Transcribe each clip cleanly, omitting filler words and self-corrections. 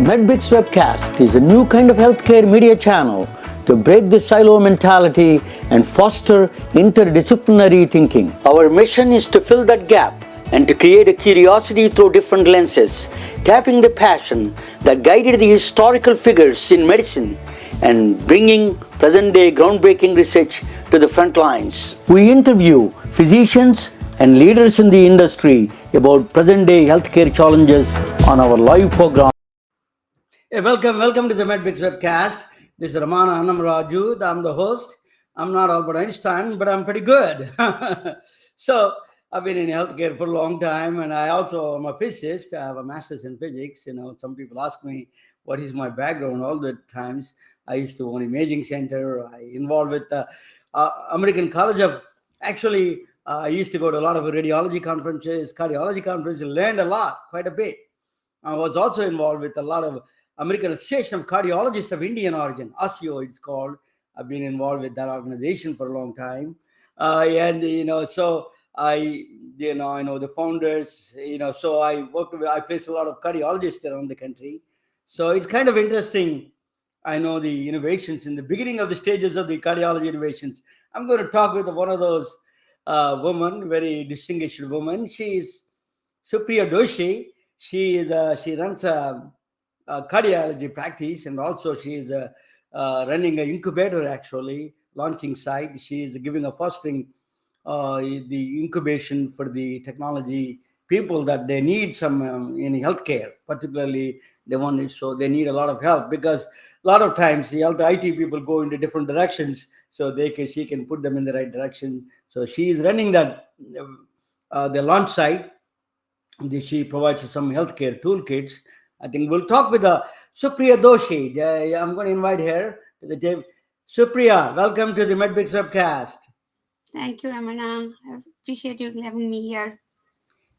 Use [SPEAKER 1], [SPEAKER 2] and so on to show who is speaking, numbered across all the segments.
[SPEAKER 1] MedBix Webcast is a new kind of healthcare media channel to break the silo mentality and foster interdisciplinary thinking. Our mission is to fill that gap and to create a curiosity through different lenses, tapping the passion that guided the historical figures in medicine and bringing present-day groundbreaking research to the front lines. We interview physicians and leaders in the industry about present-day healthcare challenges on our live program. Hey, welcome to the MedBix Webcast. This is Ramana Annamaraju. I'm the host. I'm not Albert Einstein, but I'm pretty good. So I've been in healthcare for a long time, and I also am a physicist. I have a master's in physics. Some people ask me what is my background all the times. I used to own imaging center. I involved with the American College of, actually, I used to go to a lot of radiology conferences, cardiology conferences, learned a lot, quite a bit. I was also involved with a lot of American Association of Cardiologists of Indian origin, ASIO it's called. I've been involved with that organization for a long time. So I know the founders, so I place a lot of cardiologists around the country. So it's kind of interesting. I know the innovations in the beginning of the stages of the cardiology innovations. I'm going to talk with one of those women, very distinguished woman. She's Supriya Doshi. She runs a cardiology practice, and also she is running an incubator, actually launching site. She is giving a fostering the incubation for the technology people that they need some in healthcare, particularly they need a lot of help, because a lot of times the IT people go into different directions, so she can put them in the right direction. So she is running that the launch site. She provides some healthcare toolkits. I think we'll talk with Supriya Doshi. I'm going to invite her to the table. Supriya, welcome to the MedBix Webcast.
[SPEAKER 2] Thank you, Ramana. I appreciate you having me here.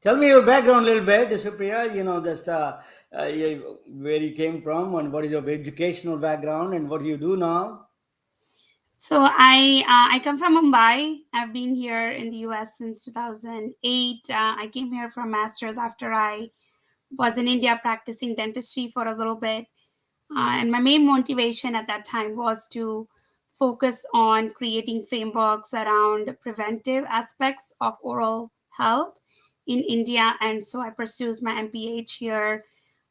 [SPEAKER 1] Tell me your background a little bit, Supriya. Where you came from, and what is your educational background, and what do you do now?
[SPEAKER 2] So I come from Mumbai. I've been here in the US since 2008. I came here for a master's after I was in India practicing dentistry for a little bit. And my main motivation at that time was to focus on creating frameworks around preventive aspects of oral health in India. And so I pursued my MPH here.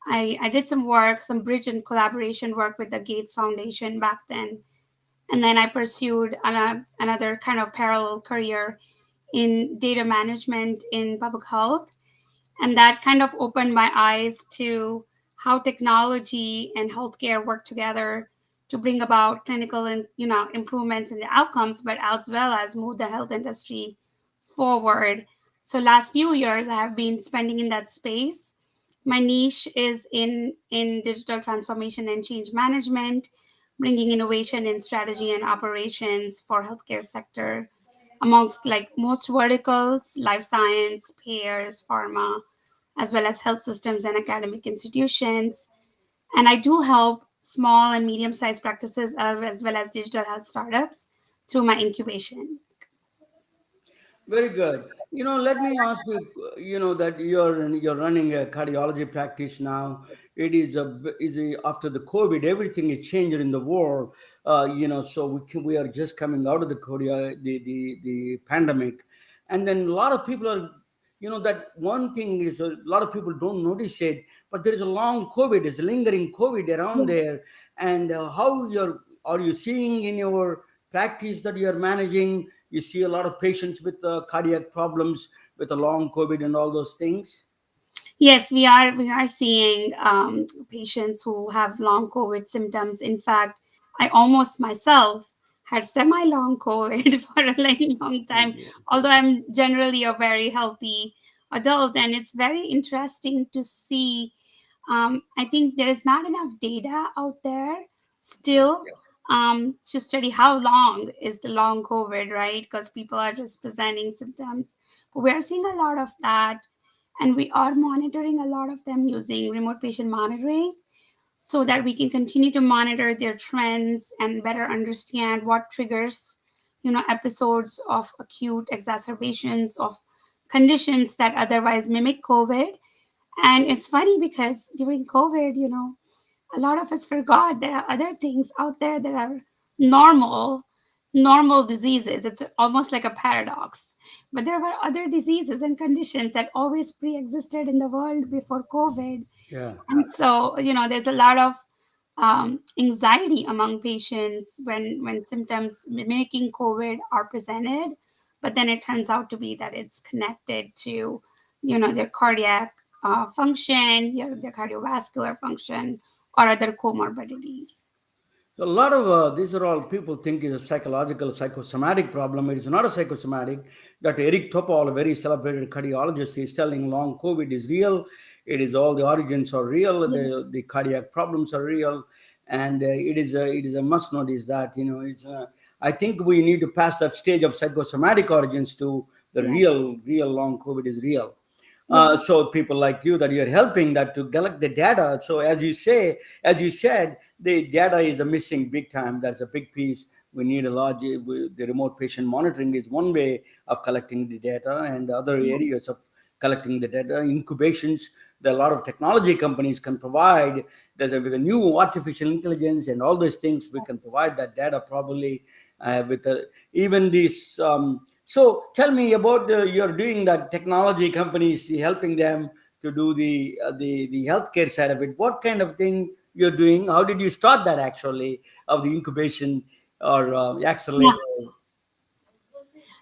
[SPEAKER 2] I did some work, some bridge and collaboration work with the Gates Foundation back then. And then I pursued another kind of parallel career in data management in public health. And that kind of opened my eyes to how technology and healthcare work together to bring about clinical and improvements in the outcomes, but as well as move the health industry forward. So last few years I have been spending in that space. My niche is in digital transformation and change management, bringing innovation in strategy and operations for healthcare sector amongst like most verticals, life science, payers, pharma, as well as health systems and academic institutions. And I do help small and medium-sized practices as well as digital health startups through my incubation.
[SPEAKER 1] Very good. Let me ask you. That you're running a cardiology practice now. It is after the COVID, everything is changing in the world. So we are just coming out of the pandemic, and then a lot of people are. That one thing is a lot of people don't notice it, but there is a long COVID, is lingering COVID around there. And are you seeing in your practice that you're managing? You see a lot of patients with cardiac problems with a long COVID and all those things.
[SPEAKER 2] Yes, we are seeing patients who have long COVID symptoms. In fact, I almost myself had semi-long COVID for a long time, although I'm generally a very healthy adult. And it's very interesting to see. I think there is not enough data out there still to study how long is the long COVID, right? Because people are just presenting symptoms. But we're seeing a lot of that, and we are monitoring a lot of them using remote patient monitoring so that we can continue to monitor their trends and better understand what triggers episodes of acute exacerbations of conditions that otherwise mimic COVID. And it's funny because during COVID a lot of us forgot there are other things out there that are normal, normal diseases. It's almost like a paradox. But there were other diseases and conditions that always pre-existed in the world before COVID.
[SPEAKER 1] Yeah.
[SPEAKER 2] And so, there's a lot of anxiety among patients when symptoms mimicking COVID are presented, but then it turns out to be that it's connected to, their cardiac function, their cardiovascular function, or other comorbidities.
[SPEAKER 1] A lot of these are all people think is a psychological, psychosomatic problem. It is not a psychosomatic. Dr. Eric Topol, a very celebrated cardiologist, is telling long COVID is real. It is all the origins are real.
[SPEAKER 2] Yeah.
[SPEAKER 1] The cardiac problems are real, and it is a must notice that it's. I think we need to pass that stage of psychosomatic origins to the
[SPEAKER 2] Yes.
[SPEAKER 1] real long COVID is real.
[SPEAKER 2] Yeah.
[SPEAKER 1] So people like you that you're helping that to collect the data. So as you said, the data is a missing big time. That's a big piece. We need a large. The remote patient monitoring is one way of collecting the data, and other
[SPEAKER 2] Yes.
[SPEAKER 1] areas of collecting the data. Incubations. There are a lot of technology companies can provide. With a new artificial intelligence and all those things, we can provide that data probably even these. So tell me about you're doing that technology companies helping them to do the healthcare side of it. What kind of thing you're doing? How did you start that actually of the incubation or
[SPEAKER 2] Yeah.
[SPEAKER 1] accelerator?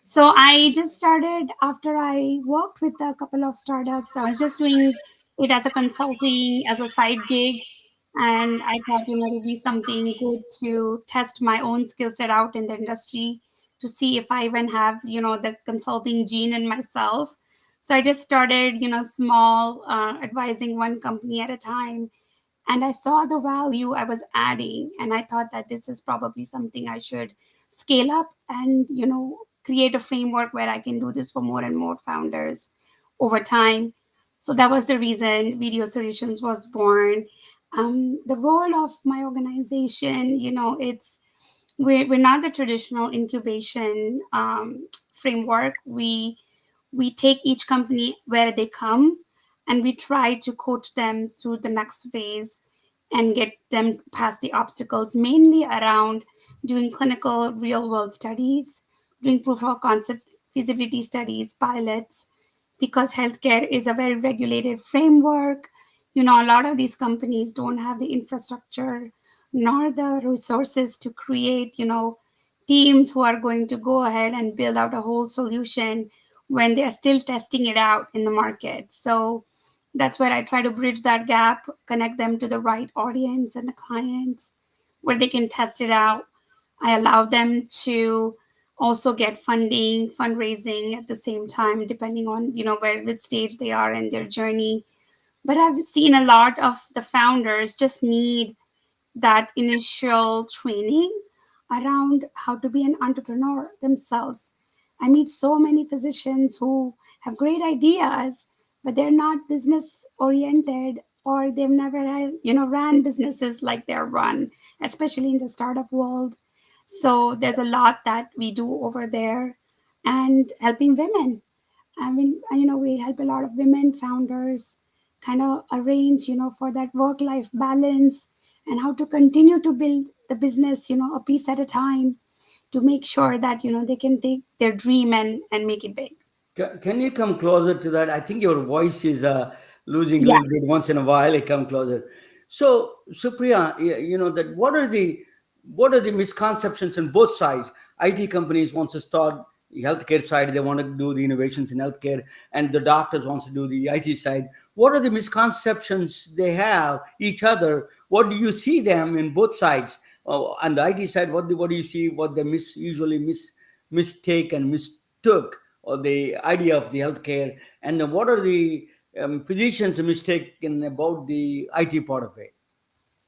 [SPEAKER 2] So I just started after I worked with a couple of startups. I was just doing it as a consulting, as a side gig. And I thought, it would be something good to test my own skill set out in the industry to see if I even have, the consulting gene in myself. So I just started, small, advising one company at a time, and I saw the value I was adding, and I thought that this is probably something I should scale up and create a framework where I can do this for more and more founders over time. So that was the reason VDO Solutions was born. The role of my organization, it's we're not the traditional incubation framework. We take each company where they come, and we try to coach them through the next phase and get them past the obstacles, mainly around doing clinical real world studies, doing proof of concept feasibility studies, pilots, because healthcare is a very regulated framework. A lot of these companies don't have the infrastructure nor the resources to create, teams who are going to go ahead and build out a whole solution when they're still testing it out in the market. So that's where I try to bridge that gap, connect them to the right audience and the clients where they can test it out. I allow them to also get funding, fundraising at the same time, depending on, which stage they are in their journey. But I've seen a lot of the founders just need that initial training around how to be an entrepreneur themselves. I meet so many physicians who have great ideas, but they're not business oriented, or they've never ran businesses like they're run, especially in the startup world. So there's a lot that we do over there, and helping women. I mean, we help a lot of women founders kind of arrange, for that work life balance and how to continue to build the business, a piece at a time to make sure that, they can take their dream and make it big.
[SPEAKER 1] Can you come closer to that? I think your voice is losing a
[SPEAKER 2] Yeah.
[SPEAKER 1] little bit once in a while. I come closer. So, Supriya, that what are the misconceptions on both sides? IT companies wants to start the healthcare side; they want to do the innovations in healthcare, and the doctors wants to do the IT side. What are the misconceptions they have each other? What do you see them in both sides? On the IT side, what do you see? What they usually mistake and mistook, or the idea of the healthcare, and then what are the physicians' mistaken about the IT part of it?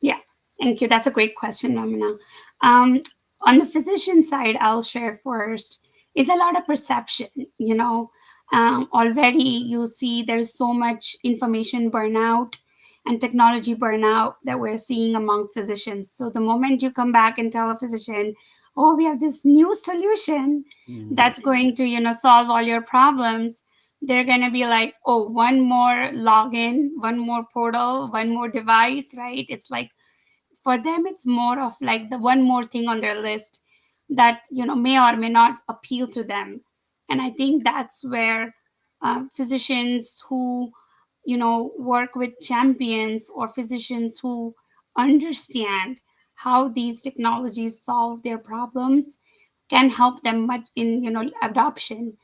[SPEAKER 2] Yeah, thank you. That's a great question, Ramana. Um, on the physician side, I'll share first is a lot of perception. Already you see there's so much information burnout and technology burnout that we're seeing amongst physicians. So the moment you come back and tell a physician, "Oh, we have this new solution that's going to, solve all your problems," they're going to be like, "Oh, one more login, one more portal, one more device," right? It's like For them, it's more of like the one more thing on their list that may or may not appeal to them. And I think that's where physicians who work with champions, or physicians who understand how these technologies solve their problems, can help them much in adoption,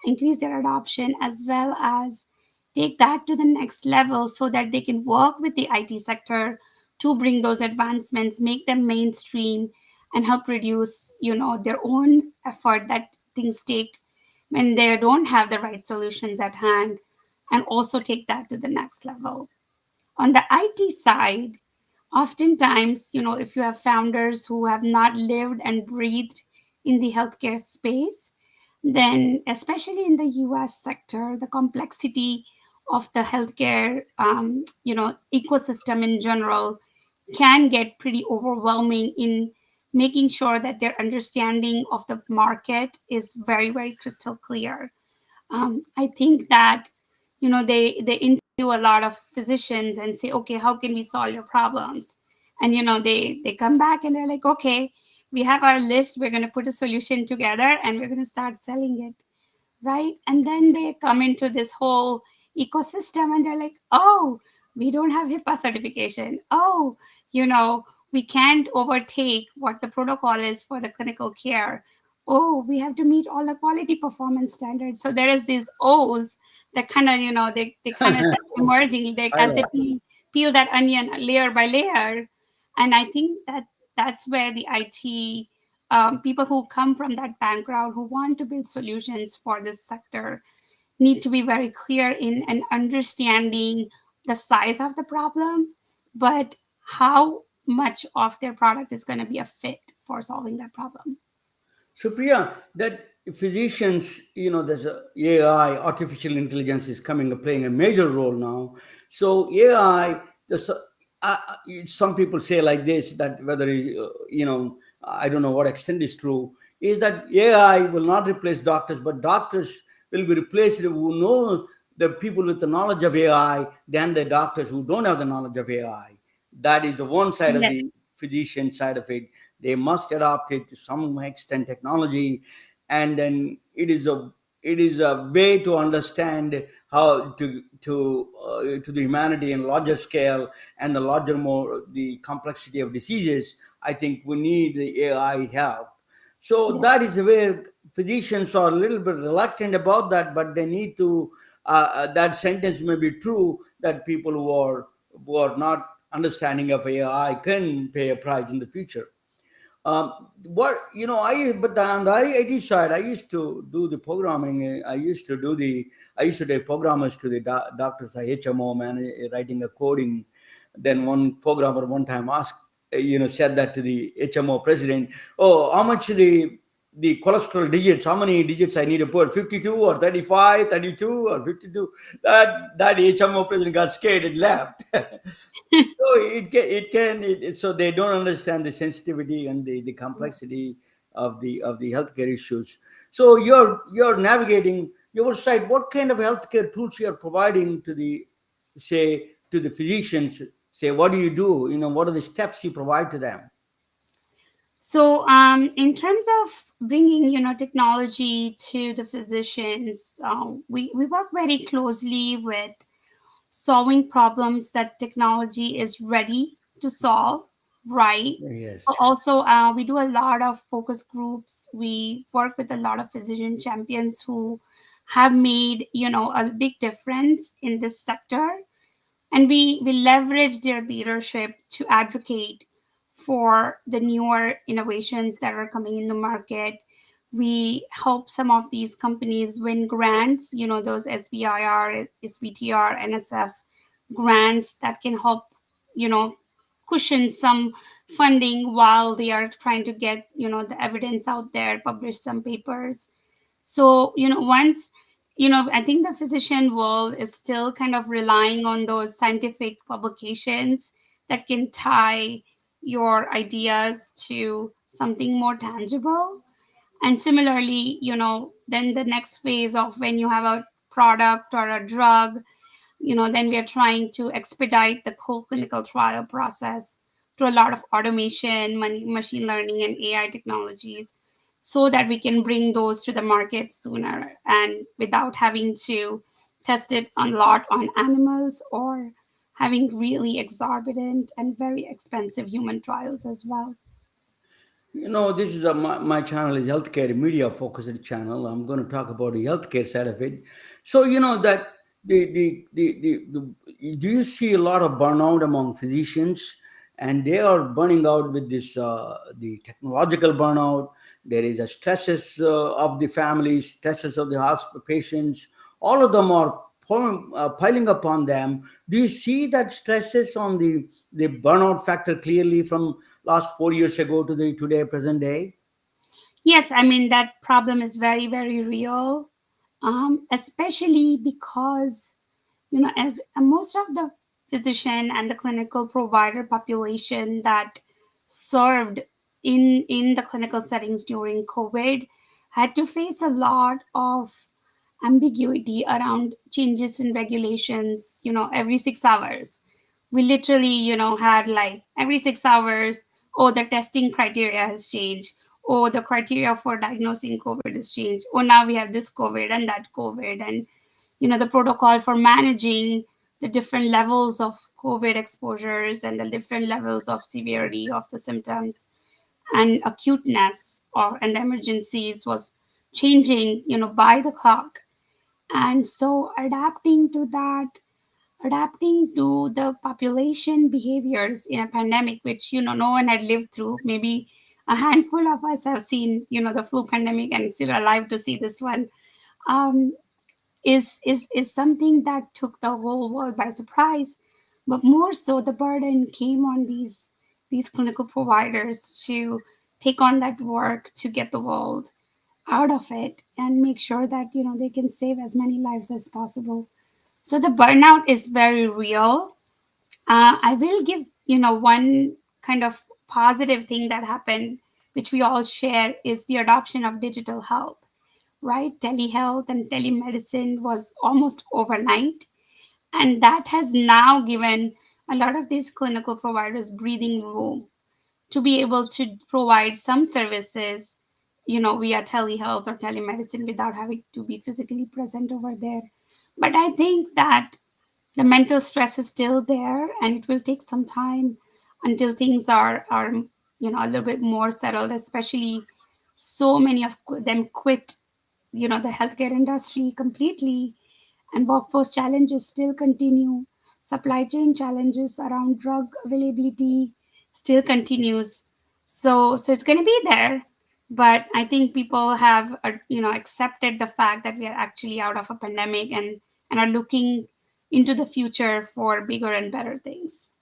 [SPEAKER 2] increase their adoption, as well as take that to the next level so that they can work with the IT sector to bring those advancements, make them mainstream, and help reduce their own effort that things take when they don't have the right solutions at hand, and also take that to the next level. On the IT side, oftentimes, if you have founders who have not lived and breathed in the healthcare space, then especially in the US sector, the complexity of the healthcare ecosystem in general can get pretty overwhelming in making sure that their understanding of the market is very, very crystal clear. I think that they interview a lot of physicians and say, okay, how can we solve your problems? And they come back and they're like, okay, we have our list, we're going to put a solution together and we're going to start selling it, right? And then they come into this whole ecosystem and they're like, oh, we don't have HIPAA certification. Oh, you know, we can't overtake what the protocol is for the clinical care. Oh, we have to meet all the quality performance standards. So there is these O's that kind of, they kind of start emerging, they,
[SPEAKER 1] I
[SPEAKER 2] as they
[SPEAKER 1] know.
[SPEAKER 2] peel that onion layer by layer. And I think that that's where the IT people who come from that background, who want to build solutions for this sector, need to be very clear in and understanding the size of the problem, but how much of their product is going to be a fit for solving that problem.
[SPEAKER 3] Supriya, that physicians, there's AI, artificial intelligence is coming playing a major role now. So AI, some people say like this, that whether I don't know what extent is true, is that AI will not replace doctors, but doctors will be replaced who know the people with the knowledge of AI than the doctors who don't have the knowledge of AI. That is the one side of
[SPEAKER 2] Yes.
[SPEAKER 3] the physician side of it. They must adopt it to some extent technology, and then it is a way to understand how to the humanity in larger scale and the larger more the complexity of diseases. I think we need the AI help. So
[SPEAKER 2] Yes.
[SPEAKER 3] that is where physicians are a little bit reluctant about that, but they need to. That sentence may be true, that people who are not understanding of AI can pay a price in the future. What but on the IIT side, I used to do the programming. I used to take programmers to the doctors, HMO man, writing a coding. Then one programmer one time asked, said that to the HMO president, "Oh, how much the cholesterol digits? How many digits I need to put? 52 or 35, 32 or 52?" That HMO president got scared and left. So so they don't understand the sensitivity and the complexity of the healthcare issues. So you're navigating your side. What kind of healthcare tools you are providing to the say to the physicians? Say, what do you do? What are the steps you provide to them?
[SPEAKER 2] So, in terms of bringing, technology to the physicians, we work very closely with solving problems that technology is ready to solve, right?
[SPEAKER 3] Yes.
[SPEAKER 2] Also, we do a lot of focus groups. We work with a lot of physician champions who have made, a big difference in this sector, and we leverage their leadership to advocate for the newer innovations that are coming in the market. We help some of these companies win grants, those SBIR, SBTR, NSF grants that can help, you know, cushion some funding while they are trying to get, the evidence out there, publish some papers. So, once, I think the physician world is still kind of relying on those scientific publications that can tie your ideas to something more tangible. And similarly, then the next phase of when you have a product or a drug, then we are trying to expedite the whole clinical trial process to a lot of automation, machine learning, and AI technologies, so that we can bring those to the market sooner and without having to test it a lot on animals or having really exorbitant and very expensive human trials as well.
[SPEAKER 3] This is my channel is healthcare media focused channel. I'm going to talk about the healthcare side of it. So that do you see a lot of burnout among physicians, and they are burning out with this the technological burnout. There is a stresses of the families, stresses of the hospital patients. All of them are piling upon them. Do you see that stresses on the burnout factor clearly from last 4 years ago to the today present day?
[SPEAKER 2] Yes, I mean, that problem is very, very real, especially because, as most of the physician and the clinical provider population that served in the clinical settings during COVID had to face a lot of ambiguity around changes in regulations, every 6 hours. We literally, had like every 6 hours, oh, the testing criteria has changed. Oh, the criteria for diagnosing COVID has changed. Oh, now we have this COVID and that COVID. And, the protocol for managing the different levels of COVID exposures and the different levels of severity of the symptoms and acuteness and the emergencies was changing, by the clock. And so adapting to that, adapting to the population behaviors in a pandemic, which, no one had lived through. Maybe a handful of us have seen, the flu pandemic and still alive to see this one. Um, is something that took the whole world by surprise. But more so, the burden came on these clinical providers to take on that work to get the world out of it and make sure that they can save as many lives as possible. So the burnout is very real. I will give one kind of positive thing that happened, which we all share, is the adoption of digital health. Right, telehealth and telemedicine was almost overnight, and that has now given a lot of these clinical providers breathing room to be able to provide some services, via telehealth or telemedicine without having to be physically present over there. But I think that the mental stress is still there, and it will take some time until things are a little bit more settled, especially so many of them quit the healthcare industry completely, and workforce challenges still continue. Supply chain challenges around drug availability still continues. So it's going to be there, but I think people have accepted the fact that we are actually out of a pandemic, and are looking into the future for bigger and better things.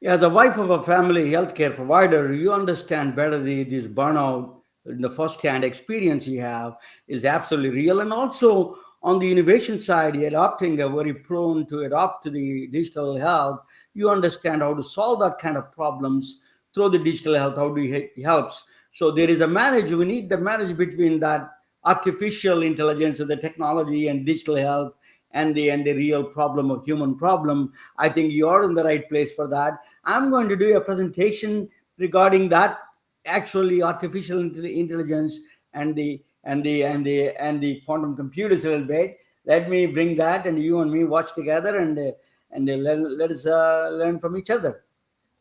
[SPEAKER 3] Yeah, as a wife of a family healthcare provider, you understand better this burnout. The first-hand experience you have is absolutely real, and also on the innovation side, you're adopting a very prone to adopt to the digital health. You understand how to solve that kind of problems through the digital health. How do it helps? So there is a manage. We need the manage between that artificial intelligence of the technology and digital health, and the real problem of human problem. I think you are in the right place for that. I'm going to do a presentation regarding that, actually artificial intelligence and the quantum computers a little bit. Let me bring that, and you and me watch together, and let us learn from each other.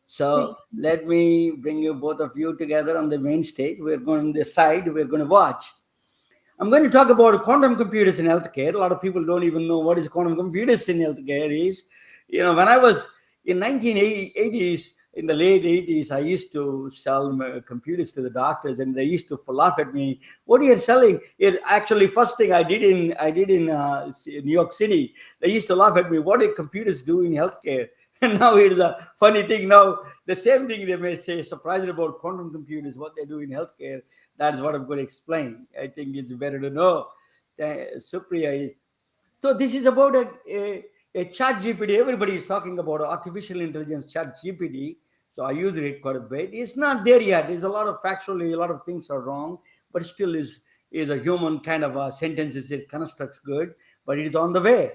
[SPEAKER 3] So
[SPEAKER 2] Please.
[SPEAKER 3] let me bring you both of you together on the main stage. We're going on the side. We're going to watch. I'm going to talk about quantum computers in healthcare. A lot of people don't even know what is quantum computers in healthcare is. When I was in 1980s, in the late 80s, I used to sell computers to the doctors, and they used to laugh at me. What are you selling? It actually first thing I did in New York City. They used to laugh at me. What do computers do in healthcare? And now it is a funny thing. Now the same thing they may say surprised about quantum computers, what they do in healthcare. That is what I'm going to explain. I think it's better to know. Supriya. So this is about a chat GPT. Everybody is talking about artificial intelligence chat GPT. So I use it quite a bit. It's not there yet. There's a lot of factually, a lot of things are wrong, but still is a human kind of a sentences. It constructs good, but it is on the way.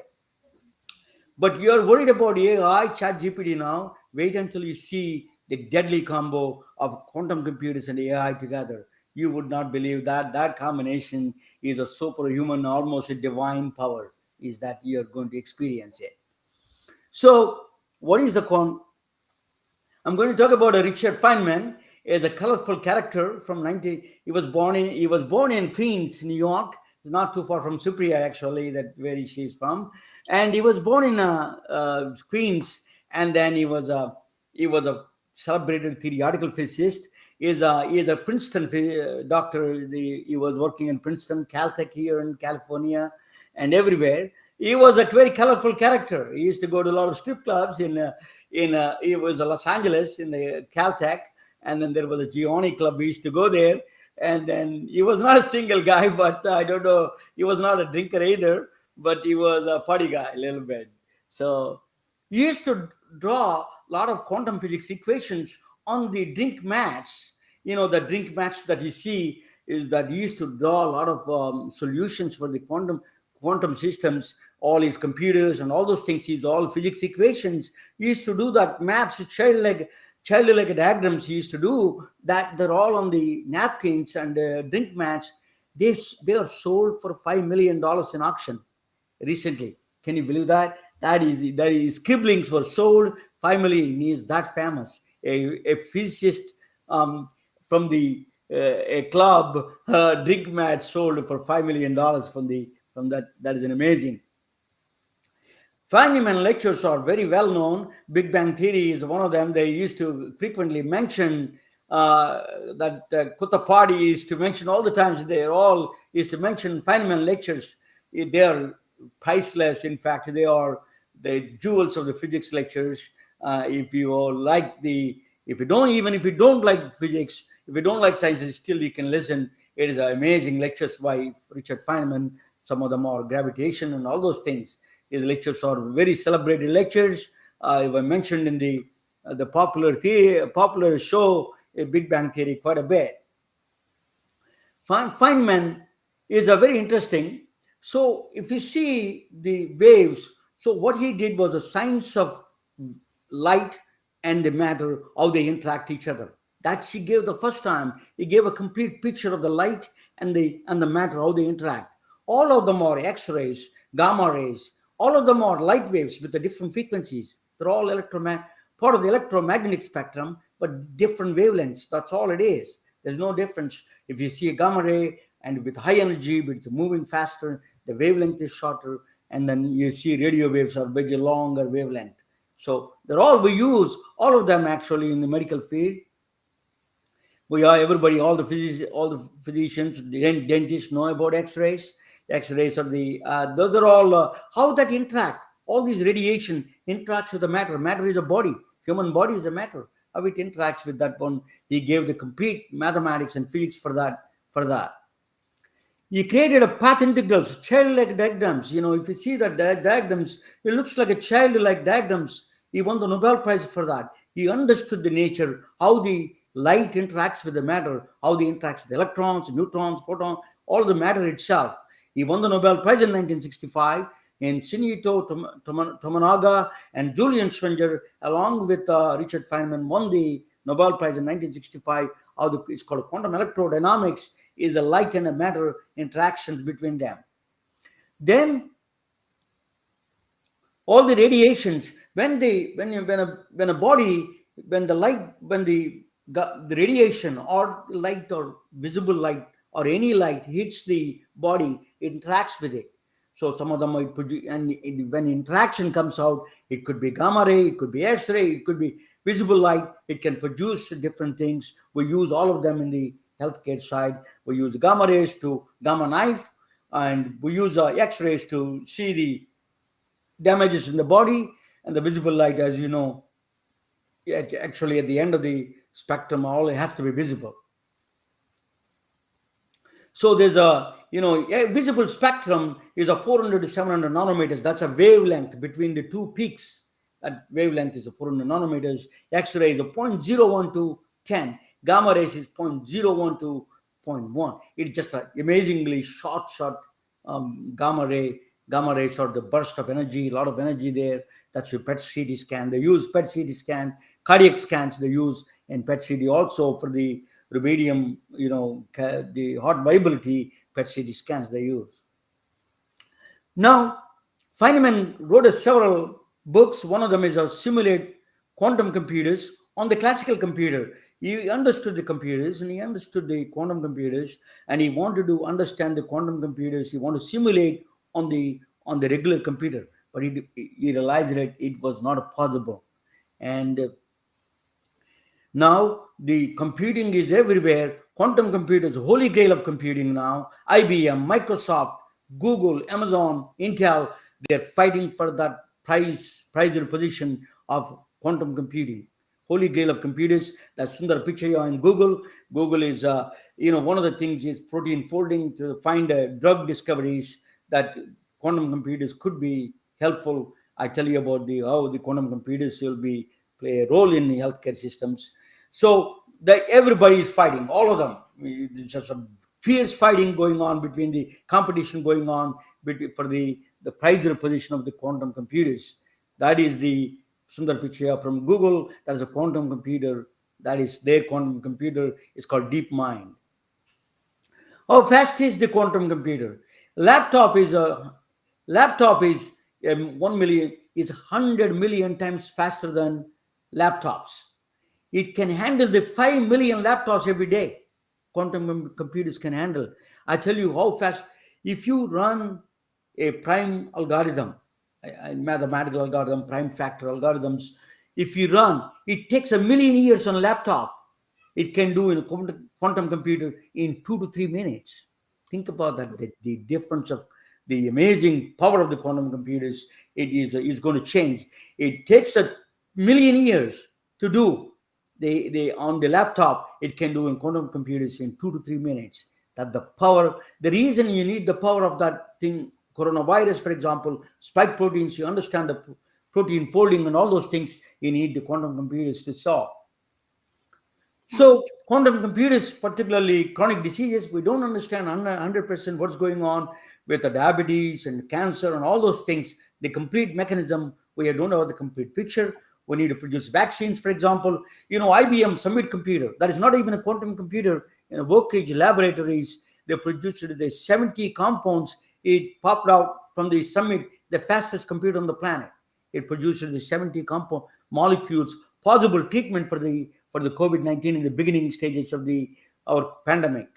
[SPEAKER 3] But you're worried about AI, chat GPT now. Wait until you see the deadly combo of quantum computers and AI together. You would not believe that that combination is a superhuman, almost a divine power, is that you're going to experience it. So, what is the I'm going to talk about a Richard Feynman. Is a colorful character from 19. He was born in Queens, New York. It's not too far from Supriya, actually, that where she's from. And he was born in Queens, and then he was a celebrated theoretical physicist. He is a Princeton doctor. He was working in Princeton, Caltech here in California, and everywhere. He was a very colorful character. He used to go to a lot of strip clubs it was Los Angeles in the Caltech, and then there was a Giovanni club. We used to go there, and then he was not a single guy, but I don't know, he was not a drinker either, but he was a party guy a little bit. So he used to draw a lot of quantum physics equations on the drink mats. The drink mats that you see is that he used to draw a lot of solutions for the quantum systems, all his computers and all those things. He's all physics equations. He used to do that maps, childlike diagrams. He used to do that. They're all on the napkins and drink mats. They are sold for $5 million in auction recently. Can you believe that? That is scribblings were sold $5 million. He is that famous. A physicist from the a club drink mat sold for $5 million from that. That is an amazing. Feynman lectures are very well known. Big Bang Theory is one of them. They used to frequently mention that Kuttapadi used to mention all the times. They all used to mention Feynman lectures. They are priceless. In fact, they are the jewels of the physics lectures. If you don't like physics, if you don't like sciences, still you can listen. It is amazing lectures by Richard Feynman. Some of them are gravitation and all those things. His lectures are very celebrated lectures. I mentioned in the popular show, Big Bang Theory, quite a bit. Feynman is a very interesting. So if you see the waves, so what he did was a science of light and the matter, how they interact each other. That she gave the first time. He gave a complete picture of the light and the matter, how they interact. All of them are X-rays, gamma rays. All of them are light waves with the different frequencies. They're all part of the electromagnetic spectrum, but different wavelengths. That's all it is. There's no difference. If you see a gamma ray and with high energy, but it's moving faster, the wavelength is shorter, and then you see radio waves are very longer wavelength. So we use all of them actually in the medical field. Everybody, all the physicians, dentists know about X-rays. X-rays are those are all how that interact. All these radiation interacts with the matter. Matter is a body. Human body is a matter. How it interacts with that one. He gave the complete mathematics and physics for that. He created a path integrals, child-like diagrams. If you see the diagrams, it looks like a child-like diagrams. He won the Nobel Prize for that. He understood the nature, how the light interacts with the matter, how they interacts with electrons, neutrons, protons, all the matter itself. He won the Nobel Prize in 1965, and Shinichiro Tomonaga and Julian Schwenger, along with Richard Feynman, won the Nobel Prize in 1965. It's called quantum electrodynamics, is a light and a matter interactions between them. Then all the radiations, when the radiation or light or visible light or any light hits the body, it interacts with it. So some of them might produce, and when interaction comes out, it could be gamma ray, it could be X-ray, it could be visible light. It can produce different things. We use all of them in the healthcare side. We use gamma rays to gamma knife, and we use X-rays to see the damages in the body, and the visible light, as you know, actually at the end of the spectrum, all it has to be visible. So there's a visible spectrum is a 400 to 700 nanometers. That's a wavelength between the two peaks. That wavelength is a 400 nanometers. X-ray is a 0.01 to 10. Gamma rays is 0.01 to 0.1. It's just an amazingly short gamma ray. Gamma rays are the burst of energy, a lot of energy there. That's your PET CT scan. They use PET CT scan cardiac scans they use in PET-CT, also for the rubidium, the heart viability PET-CT scans they use. Now, Feynman wrote several books. One of them is Simulate Quantum Computers on the classical computer. He understood the computers and he understood the quantum computers, and he wanted to understand the quantum computers. He wanted to simulate on the regular computer, but he realized that it was not possible. And now the computing is everywhere. Quantum computers, holy grail of computing now. IBM, Microsoft, Google, Amazon, Intel, they're fighting for that prized position of quantum computing. Holy grail of computers. That's Sundar Pichai in Google. Google is, one of the things is protein folding to find drug discoveries that quantum computers could be helpful. I tell you about how the quantum computers will play a role in healthcare systems. So everybody is fighting, all of them. There's just a fierce fighting going on between the competition going on for the prized position of the quantum computers. That is the Sundar Pichai from Google. That is a quantum computer. That is their quantum computer. It's called DeepMind. How fast is the quantum computer? Laptop is 1 million is 100 million times faster than laptops. It can handle the 5 million laptops every day. Quantum computers can handle. I tell you how fast. If you run a prime algorithm, a mathematical algorithm, prime factor algorithms, if you run, it takes 1 million years on a laptop. It can do in a quantum computer in 2 to 3 minutes. Think about that. The difference of the amazing power of the quantum computers, it is going to change. It takes 1 million years to do. On the laptop, it can do in quantum computers in 2 to 3 minutes. That the power, the reason you need the power of that thing, coronavirus, for example, spike proteins, you understand the protein folding and all those things, you need the quantum computers to solve. So quantum computers, particularly chronic diseases, we don't understand 100% what's going on with the diabetes and cancer and all those things. The complete mechanism, we don't have the complete picture. We need to produce vaccines, for example. IBM Summit computer, that is not even a quantum computer. In a Oak Ridge laboratories, they produced the 70 compounds. It popped out from the Summit, the fastest computer on the planet. It produced the 70 compound molecules, possible treatment for the COVID-19 in the beginning stages of our pandemic.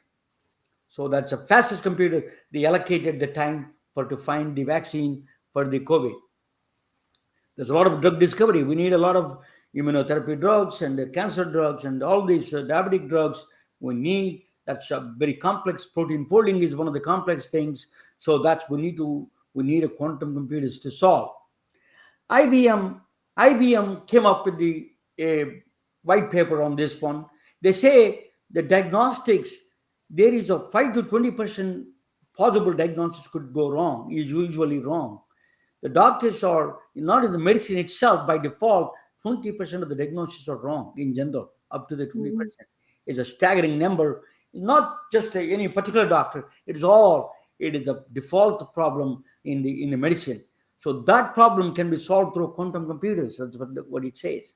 [SPEAKER 3] So that's the fastest computer. They allocated the time to find the vaccine for the COVID. There's a lot of drug discovery. We need a lot of immunotherapy drugs and cancer drugs and all these diabetic drugs. We need. That's a very complex. Protein folding is one of the complex things. So we need a quantum computers to solve. IBM came up with a white paper on this one. They say the diagnostics, there is a 5 to 20% possible diagnosis could go wrong, is usually wrong. The doctors are not in the medicine itself by default. 20% of the diagnosis are wrong in general, up to the 20%. It's a staggering number. Not just any particular doctor. It is a default problem in the medicine. So that problem can be solved through quantum computers. That's what it says.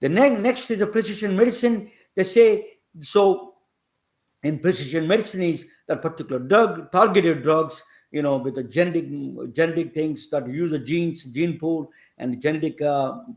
[SPEAKER 3] The next is a precision medicine. They say so. In precision medicine is that particular targeted drugs, with the genetic things that use a gene pool and genetic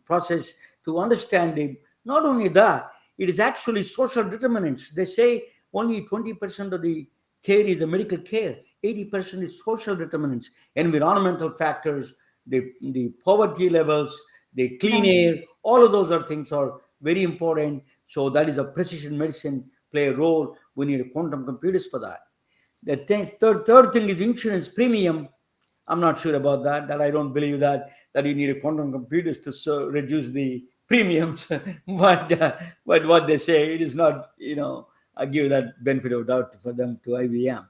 [SPEAKER 3] process to understand not only that, it is actually social determinants. They say only 20% of the care is the medical care. 80% is social determinants, environmental factors, the poverty levels, the clean air. All of those things are very important. So that is a precision medicine play a role. We need quantum computers for that. The third thing is insurance premium. I'm not sure about that. That I don't believe that you need a quantum computers to reduce the premiums. but what they say, it is not. I give that benefit of doubt for them to IBM.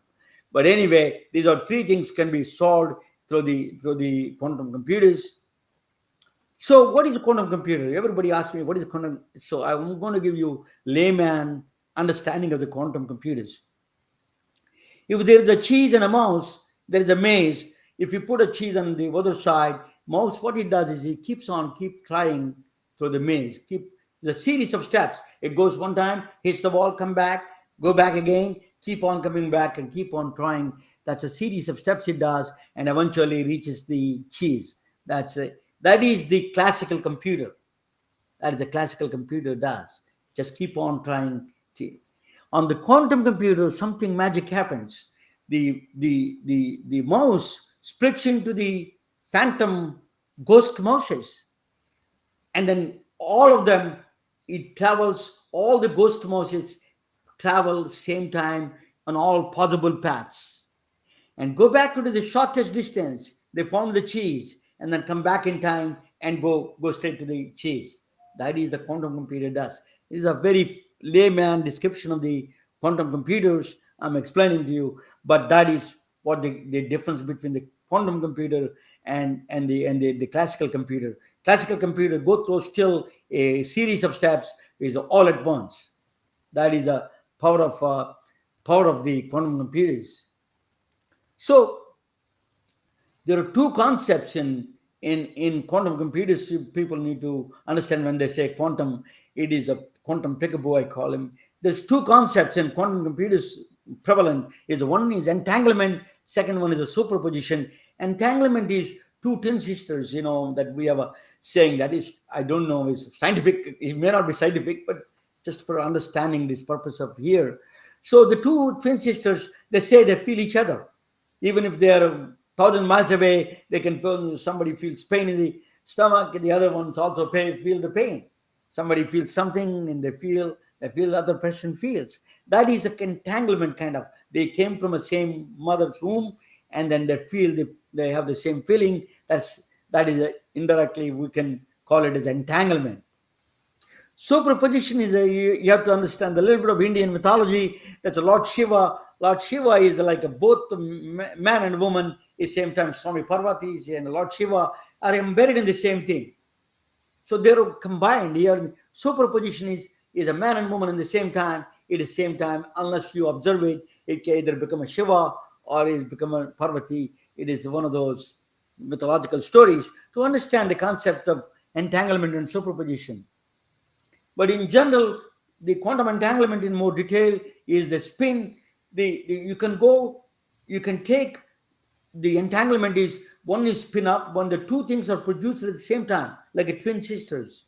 [SPEAKER 3] But anyway, these are three things can be solved through the quantum computers. So what is a quantum computer? Everybody asks me, what is a quantum? So I'm going to give you layman understanding of the quantum computers. If there is a cheese and a mouse, there is a maze. If you put a cheese on the other side, mouse, what it does is it keep trying through the maze. Keep the series of steps. It goes one time, hits the wall, come back, go back again, keep on coming back and keep on trying. That's a series of steps it does, and eventually reaches the cheese. That is the classical computer. That is the classical computer does. Just keep on trying. On the quantum computer, something magic happens. The mouse splits into the phantom ghost mouses, and then all of them, it travels, all the ghost mouses travel same time on all possible paths and go back to the shortest distance. They form the cheese and then come back in time and go straight to the cheese. That is the quantum computer does. This is a very layman description of the quantum computers I'm explaining to you, but that is what the difference between the quantum computer and the classical computer. Classical computer go through still a series of steps is all at once. That is a power of the quantum computers. So there are two concepts in quantum computers people need to understand when they say quantum. It is a quantum peekaboo, I call him. There's two concepts in quantum computers prevalent. One is entanglement, second one is a superposition. Entanglement is two twin sisters, that we have a saying that is, I don't know, is scientific. It may not be scientific, but just for understanding this purpose of here. So the two twin sisters, they say they feel each other. Even if they are 1,000 miles away, they can feel, somebody feels pain in the stomach, and the other ones also feel the pain. Somebody feels something and they feel the other person feels. That is an entanglement kind of. They came from the same mother's womb, and then they have the same feeling. That is indirectly we can call it as entanglement. Superposition is you have to understand a little bit of Indian mythology. That's a Lord Shiva. Lord Shiva is like both man and woman is same time. Swami Parvati and Lord Shiva are embedded in the same thing. So they're combined here. Superposition is a man and woman in the same time. It is same time. Unless you observe it, it can either become a Shiva or it become a Parvati. It is one of those mythological stories to understand the concept of entanglement and superposition. But in general, the quantum entanglement in more detail is the spin. You can take the entanglement is one is spin up when the two things are produced at the same time, like a twin sisters,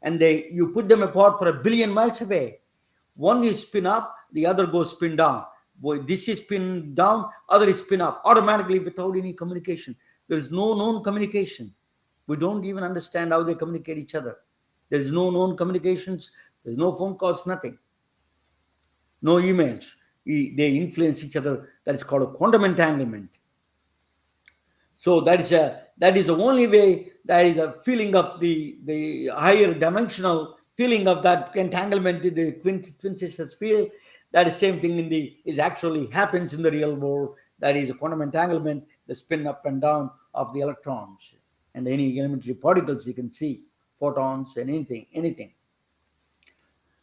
[SPEAKER 3] and you put them apart for 1 billion miles away. One is spin up, the other goes spin down. This is spin down, other is spin up, automatically without any communication. There is no known communication. We don't even understand how they communicate each other. There is no known communications. There's no phone calls, nothing. No emails. They influence each other. That is called a quantum entanglement. So that is the only way. That is a feeling of the higher dimensional feeling of that entanglement. The twin sisters feel that is same thing is actually happens in the real world. That is a quantum entanglement, the spin up and down of the electrons and any elementary particles you can see, photons and anything.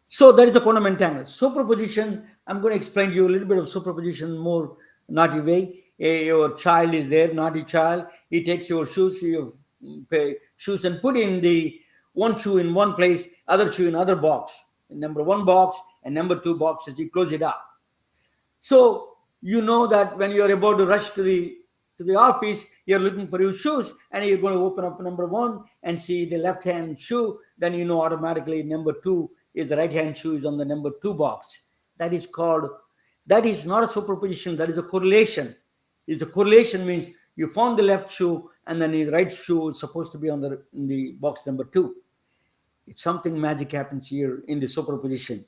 [SPEAKER 3] So that is a quantum entanglement. Superposition, I'm going to explain to you a little bit of superposition more naughty way. Your child is there, naughty child. He takes your shoes and put in the one shoe in one place, other shoe in other box. Number 1 box and number 2 box as you close it up. So you know that when you're about to rush to the office, you're looking for your shoes and you're going to open up number 1 and see the left hand shoe. Then you know automatically number 2 is the right hand shoe is on the number 2 box. That is not a superposition. That is a correlation. A correlation means you found the left shoe and then the right shoe is supposed to be in the box number 2. It's something magic happens here in the superposition.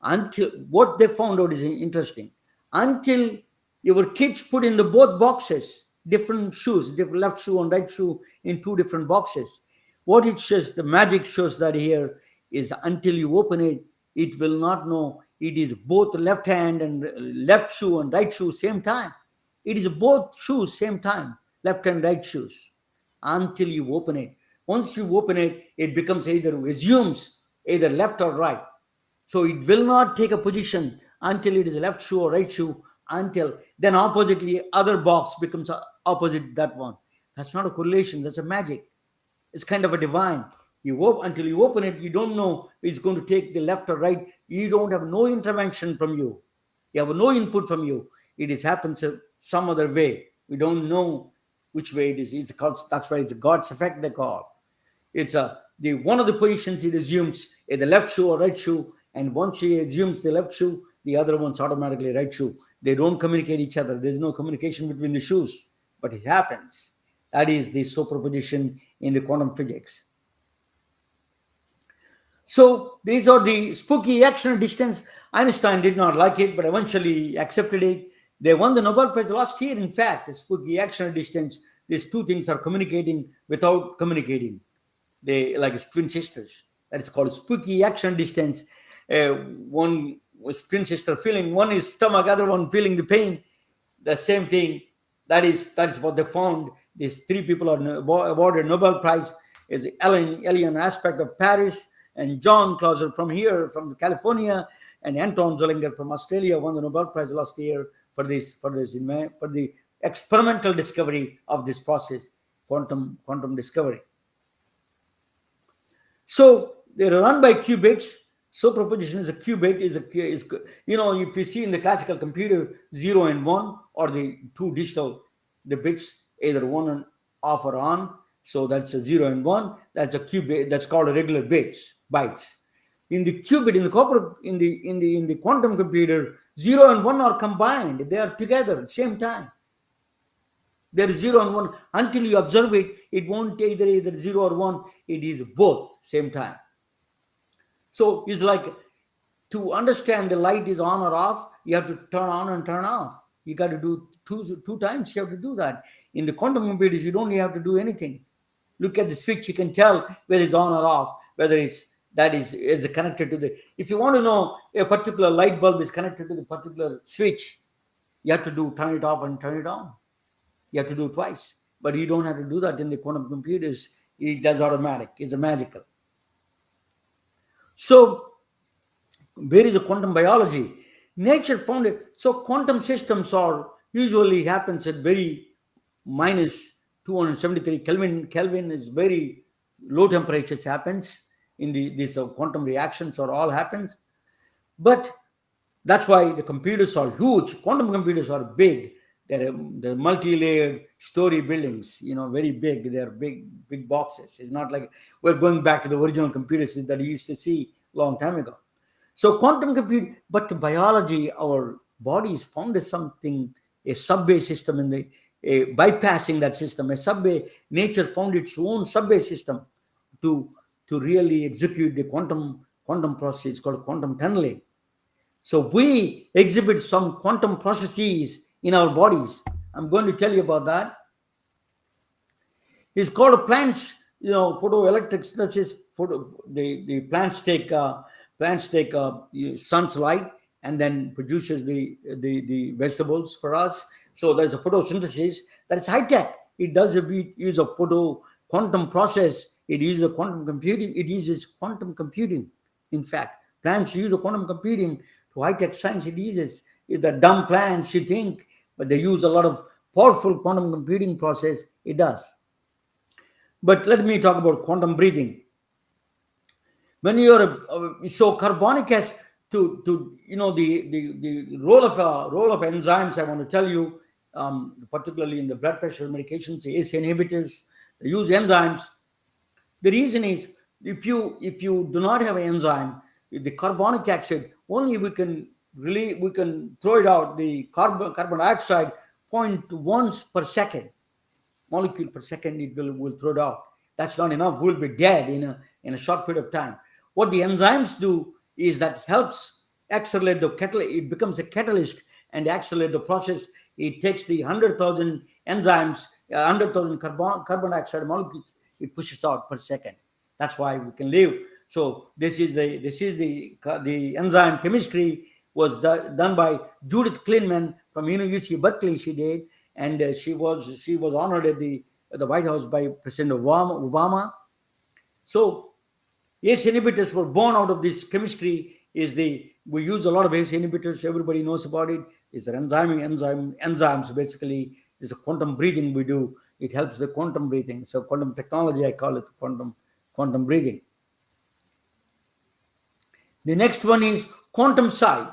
[SPEAKER 3] Until what they found out is interesting. Until your kids put in the both boxes, different shoes, different left shoe and right shoe in 2 different boxes. What it shows, the magic shows that here is until you open it, it will not know it is both left hand and left shoe and right shoe same time. It is both shoes same time, left and right shoes, until you open it. Once you open it, it becomes assumes either left or right. So it will not take a position until it is left shoe or right shoe, until then oppositely other box becomes opposite that one. That's not a correlation, that's a magic. It's kind of a divine. Until you open it, you don't know it's going to take the left or right. You don't have no intervention from you. You have no input from you. It is happens some other way. We don't know which way it is. It's called, that's why it's a God's effect, they call. It's the one of the positions it assumes the left shoe or right shoe, and once he assumes the left shoe, the other one's automatically right shoe. They don't communicate each other. There's no communication between the shoes, but it happens. That is the superposition in the quantum physics. So these are the spooky action distance. Einstein did not like it, but eventually accepted it. They won the Nobel Prize last year. In fact, the spooky action distance. These two things are communicating without communicating. They like twin sisters. That is called spooky action distance. One was twin sister feeling, one is stomach, other one feeling the pain. The same thing. That is what they found. These three people are awarded Nobel Prize. Is alien aspect of Paris, and John Clauser from here, from California, and Anton Zollinger from Australia won the Nobel Prize last year for the experimental discovery of this process, quantum discovery. So they're run by qubits. Superposition is a qubit. Is if you see in the classical computer, 0 and 1 or the two digital, the bits either on and off or on. So that's a 0 and 1. That's a qubit. That's called a regular bytes. In the qubit, in the quantum computer, 0 and 1 are combined. They are together at the same time. There is 0 and 1. Until you observe it, it won't either 0 or 1. It is both same time. So it's like, to understand the light is on or off, you have to turn on and turn off. You got to do two times. You have to do that. In the quantum computers, you don't have to do anything. Look at the switch. You can tell whether it's on or off, whether is connected to the. If you want to know a particular light bulb is connected to the particular switch, you have to turn it off and turn it on. You have to do it twice. But you don't have to do that in the quantum computers. It does automatic. It's a magical. So, where is the quantum biology? Nature found it. So, quantum systems usually happens at very minus 273 Kelvin. Kelvin is very low temperatures happens in these quantum reactions all happens. But that's why the computers are huge. Quantum computers are big. They're multi-layered story buildings, very big. They're big boxes. It's not like we're going back to the original computers that you used to see a long time ago. So quantum computing, but biology, our body is found as something, a subway system bypassing that system. A subway, nature found its own subway system to really execute the quantum process called quantum tunneling. So we exhibit some quantum processes in our bodies. I'm going to tell you about that. It's called plants, photoelectric synthesis. The plants take sun's light and then produces the vegetables for us. So there's a photosynthesis that is high tech. It does use a quantum process. It uses quantum computing. In fact, plants use a quantum computing to high tech science. It uses. It's the dumb plants, you think, but they use a lot of powerful quantum computing process. It does. But let me talk about quantum breathing. When you're so carbonic acid to the role of enzymes, I want to tell you, particularly in the blood pressure medications, ACE inhibitors, they use enzymes. The reason is if you do not have an enzyme, the carbonic acid, only we can throw it out, the carbon dioxide 0.1 per second, molecule per second, it will throw it out. That's not enough. We'll be dead in a short period of time. What the enzymes do is that helps accelerate the catalyst. It becomes a catalyst and accelerate the process. It takes the 100,000 enzymes, 100,000 carbon dioxide molecules, it pushes out per second. That's why we can live. So this is the enzyme chemistry was done by Judith Klinman from UC Berkeley. She did, and she was honored at the White House by President Obama. So ACE inhibitors were born out of this chemistry. We use a lot of ACE inhibitors. Everybody knows about it. It's an enzymes basically. It's a quantum breathing we do. It helps the quantum breathing. So quantum technology, I call it quantum quantum breathing. The next one is quantum side.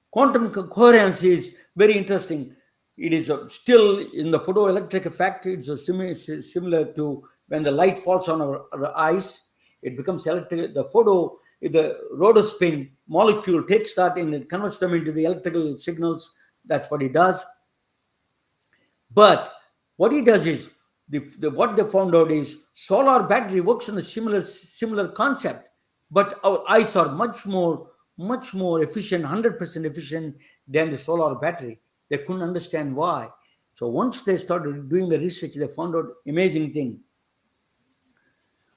[SPEAKER 3] Quantum coherence is very interesting. It is still in the photoelectric effect. It's similar to when the light falls on our eyes. It becomes electric. The rhodospin molecule takes that and it converts them into the electrical signals. That's what it does. But what he does is what they found out is solar battery works on a similar concept, but our eyes are much more efficient, 100% efficient than the solar battery. They couldn't understand why. So once they started doing the research, they found out amazing thing.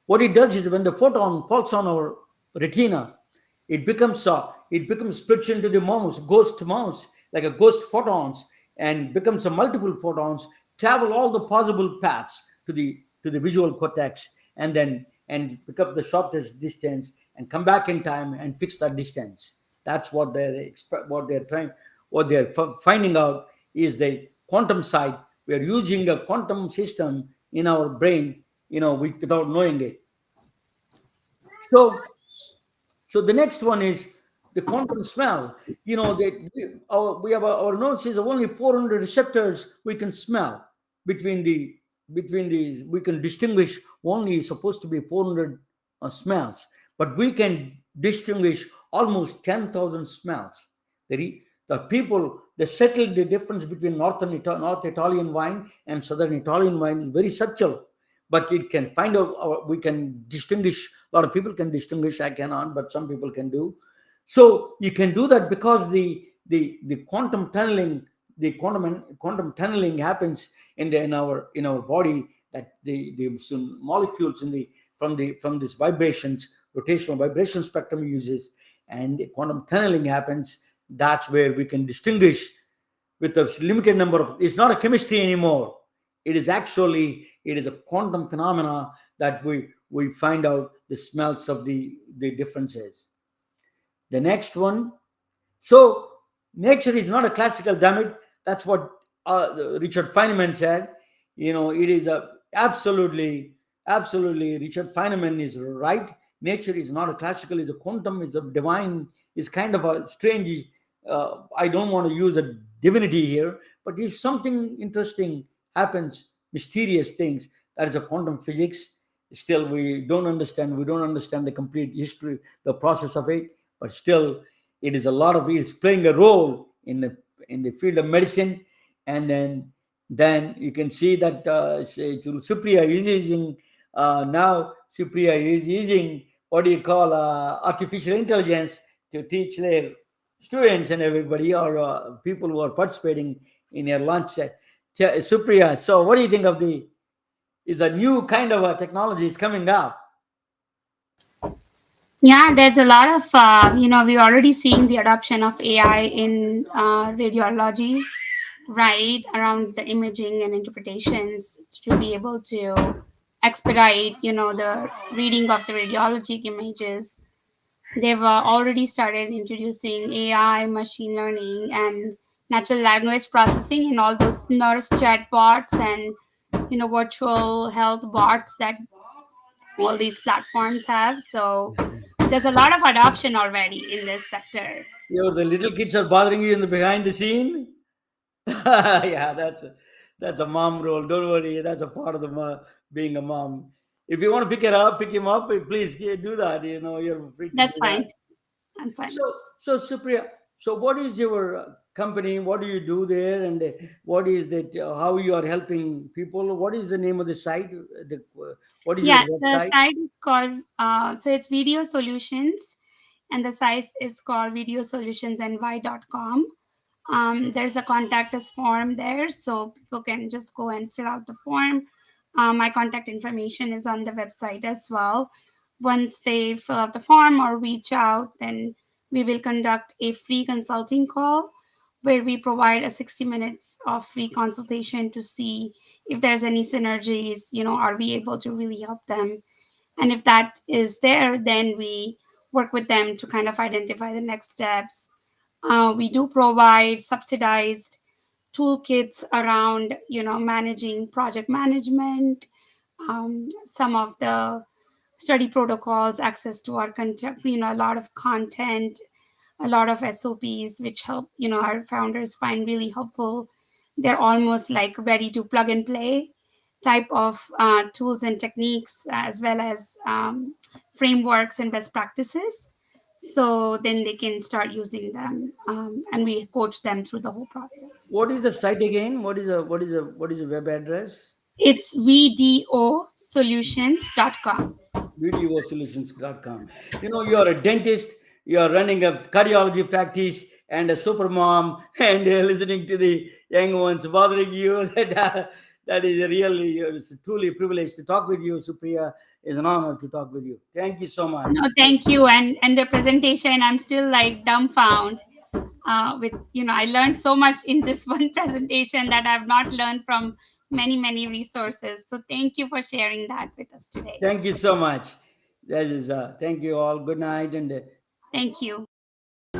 [SPEAKER 3] What it does is when the photon falls on our retina, it becomes splits into the ghost mouse, like a ghost photons, and becomes a multiple photons, travel all the possible paths to the visual cortex, and then and pick up the shortest distance and come back in time and fix that distance. That's what they're finding out is the quantum side. We are using a quantum system in our brain, without knowing it. So the next one is the quantum smell. We have our nose is only 400 receptors we can smell between these. We can distinguish only supposed to be 400 smells, but we can distinguish almost 10,000 smells. The people they settled the difference between North Italian wine and Southern Italian wine is very subtle, but it can find out. We can distinguish. A lot of people can distinguish. I cannot, but some people can do. So you can do that because the quantum tunneling, quantum tunneling happens in our body, that the molecules from this rotational vibration spectrum uses, and the quantum tunneling happens. That's where we can distinguish with a limited number of. It's not a chemistry anymore. It is a quantum phenomena that we find out the smells of the differences. The next one. So nature is not a classical, damn it. That's what Richard Feynman said. It is absolutely Richard Feynman is right. Nature is not a classical, is a quantum, is a divine, is kind of a strange. I don't want to use a divinity here, but if something interesting happens, mysterious things, that is a quantum physics. Still, we don't understand the complete history, the process of it, but still, it's playing a role in the field of medicine. And then you can see that Supriya is using what do you call artificial intelligence to teach their students and everybody, or people who are participating in your lunch. Supriya, so what do you think of is a new kind of a technology is coming up?
[SPEAKER 2] Yeah, there's a lot of, we're already seeing the adoption of AI in radiology, right, around the imaging and interpretations to be able to expedite, the reading of the radiologic images. They've already started introducing AI, machine learning, and natural language processing in all those nurse chat bots and, virtual health bots that all these platforms have. So there's a lot of adoption already in this sector.
[SPEAKER 3] The little kids are bothering you in the behind the scene. Yeah, that's a mom role. Don't worry, that's a part of being a mom. If you want to pick him up, please do that. You're free to
[SPEAKER 2] That's
[SPEAKER 3] do
[SPEAKER 2] fine.
[SPEAKER 3] that.
[SPEAKER 2] I'm fine.
[SPEAKER 3] So Supriya, so what is your company? What do you do there, and what is that? How you are helping people? What is the name of the site? What is your
[SPEAKER 2] Yeah, the
[SPEAKER 3] website?
[SPEAKER 2] site is called, so it's VDO Solutions, and the site is called VDOSolutionsNY.com. There's a contact us form there, so people can just go and fill out the form. My contact information is on the website as well. Once they fill out the form or reach out, then we will conduct a free consulting call where we provide a 60 minutes of free consultation to see if there's any synergies, are we able to really help them? And if that is there, then we work with them to kind of identify the next steps. We do provide subsidized toolkits around, managing project management, some of the study protocols, access to our content, a lot of content, a lot of SOPs, which help, our founders find really helpful. They're almost like ready to plug and play type of tools and techniques, as well as frameworks and best practices. So then they can start using them, and we coach them through the whole process.
[SPEAKER 3] What is the site again? What is the web address?
[SPEAKER 2] It's VDOsolutions.com.
[SPEAKER 3] VDOsolutions.com. You're a dentist, you're running a cardiology practice and a super mom, and listening to the young ones bothering you. That is really, it's truly a privilege to talk with you, Supriya. It's an honor to talk with you. Thank you so much.
[SPEAKER 2] No, thank you. And the presentation, I'm still like dumbfounded. I learned so much in this one presentation that I've not learned from many resources. So thank you for sharing that with us today.
[SPEAKER 3] Thank you so much. Thank you all. Good night. And
[SPEAKER 2] thank you.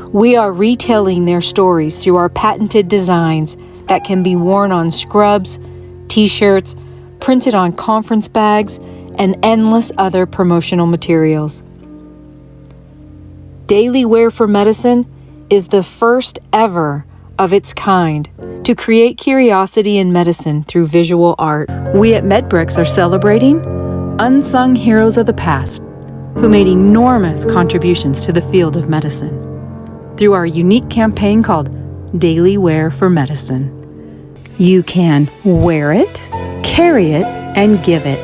[SPEAKER 4] We are retelling their stories through our patented designs that can be worn on scrubs, t-shirts, printed on conference bags, and endless other promotional materials. Daily Wear for Medicine is the first ever of its kind to create curiosity in medicine through visual art. We at MedBricks are celebrating unsung heroes of the past who made enormous contributions to the field of medicine through our unique campaign called Daily Wear for Medicine. You can wear it, carry it, and give it.